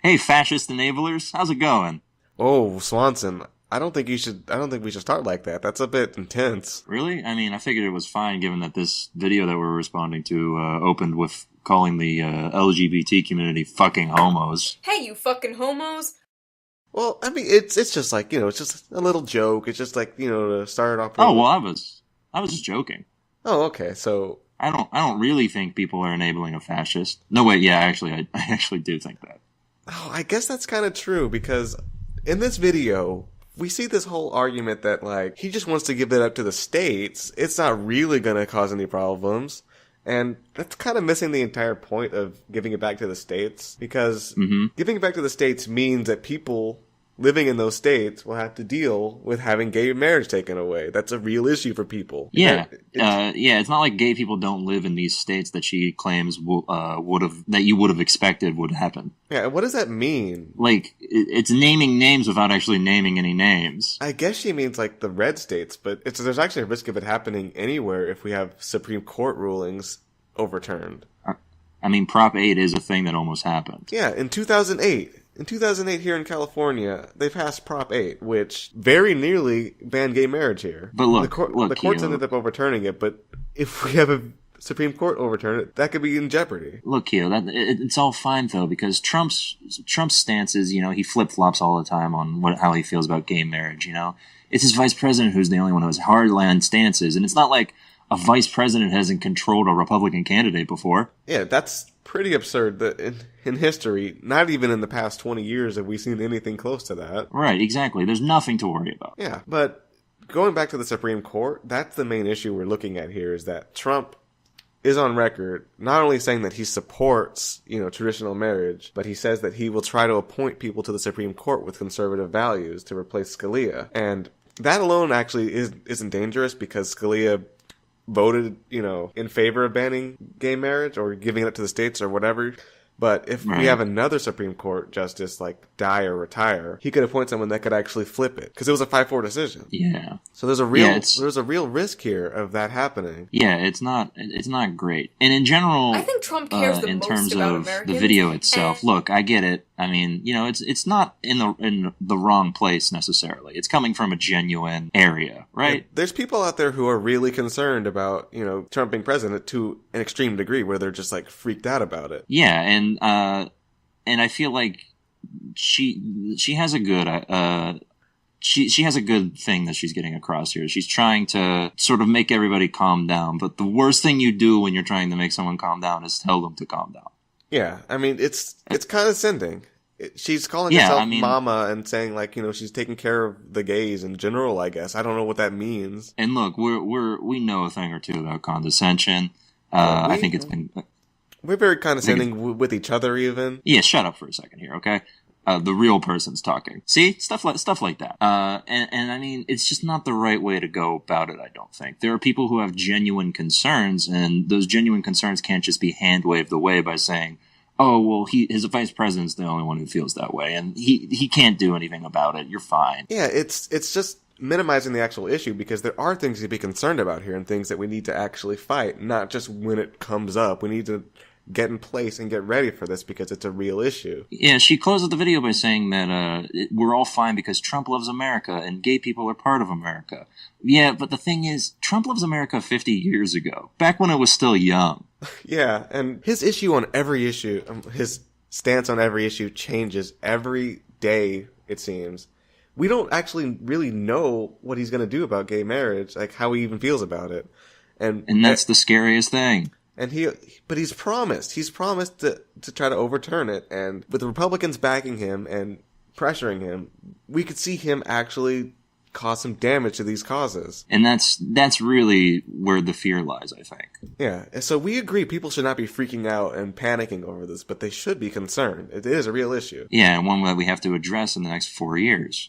Hey, fascist enablers, how's it going? Oh, Swanson, I don't think we should start like that. That's a bit intense. Really? I mean, I figured it was fine given that this video that we're responding to opened with calling the LGBT community fucking homos. Hey, you fucking homos! Well, I mean, it's just like, it's just a little joke. It's just like, to start off. Oh, well, I was just joking. Oh, okay. So I don't really think people are enabling a fascist. No, wait, yeah, actually, I actually do think that. Oh, I guess that's kind of true because in this video, we see this whole argument that, like, he just wants to give it up to the states. It's not really going to cause any problems. And that's kind of missing the entire point of giving it back to the states because giving it back to the states means that people living in those states will have to deal with having gay marriage taken away. That's a real issue for people. Yeah, it's not like gay people don't live in these states that she claims that you would have expected would happen. Yeah, what does that mean? Like, it's naming names without actually naming any names. I guess she means like the red states, but there's actually a risk of it happening anywhere if we have Supreme Court rulings overturned. I mean, Prop 8 is a thing that almost happened. Yeah, in 2008. In 2008 here in California, they passed Prop 8, which very nearly banned gay marriage here. But look, the courts ended up overturning it, but if we have a Supreme Court overturn it, that could be in jeopardy. Look, Keo, it's all fine, though, because Trump's stance is, he flip-flops all the time on how he feels about gay marriage, It's his vice president who's the only one who has hardline stances, and it's not like a vice president hasn't controlled a Republican candidate before. Yeah, that's pretty absurd that in history, not even in the past 20 years have we seen anything close to that. Right, exactly. There's nothing to worry about. Yeah, but going back to the Supreme Court, that's the main issue we're looking at here is that Trump is on record not only saying that he supports, traditional marriage, but he says that he will try to appoint people to the Supreme Court with conservative values to replace Scalia. And that alone actually isn't dangerous because Scalia voted, in favor of banning gay marriage or giving it to the states or whatever. But if we have another Supreme Court justice, like, die or retire, he could appoint someone that could actually flip it. Because it was a 5-4 decision. Yeah. So there's a real risk here of that happening. Yeah, it's not great. And in general, I think Trump cares the in most terms about of Americans, the video itself, look, I get it. I mean, it's not in the wrong place necessarily. It's coming from a genuine area, right? Yeah, there's people out there who are really concerned about, Trump being president to an extreme degree where they're just like freaked out about it. Yeah, and I feel like she has a good she has a good thing that she's getting across here. She's trying to sort of make everybody calm down, but the worst thing you do when you're trying to make someone calm down is tell them to calm down. Yeah, I mean, it's condescending. She's calling herself mama and saying, like, she's taking care of the gays in general, I guess. I don't know what that means. And look, we know a thing or two about condescension. I think it's been... We're very condescending with each other, even. Yeah, shut up for a second here, okay? The real person's talking. See? Stuff like that. And I mean, it's just not the right way to go about it, I don't think. There are people who have genuine concerns, and those genuine concerns can't just be hand-waved away by saying, oh, well, his vice president's the only one who feels that way, and he can't do anything about it. You're fine. Yeah, it's just minimizing the actual issue because there are things to be concerned about here and things that we need to actually fight, not just when it comes up. We need to get in place and get ready for this because it's a real issue. Yeah, she closes the video by saying that we're all fine because Trump loves America and gay people are part of America. Yeah, but the thing is, Trump loves America 50 years ago, back when it was still young. Yeah, and his issue on every issue, his stance on every issue changes every day, it seems. We don't actually really know what he's going to do about gay marriage, like how he even feels about it. And that's the scariest thing. And he's promised to try to overturn it. And with the Republicans backing him and pressuring him, we could see him actually cause some damage to these causes. And that's really where the fear lies, I think. Yeah. So we agree people should not be freaking out and panicking over this, but they should be concerned. It is a real issue. Yeah, and one that we have to address in the next 4 years.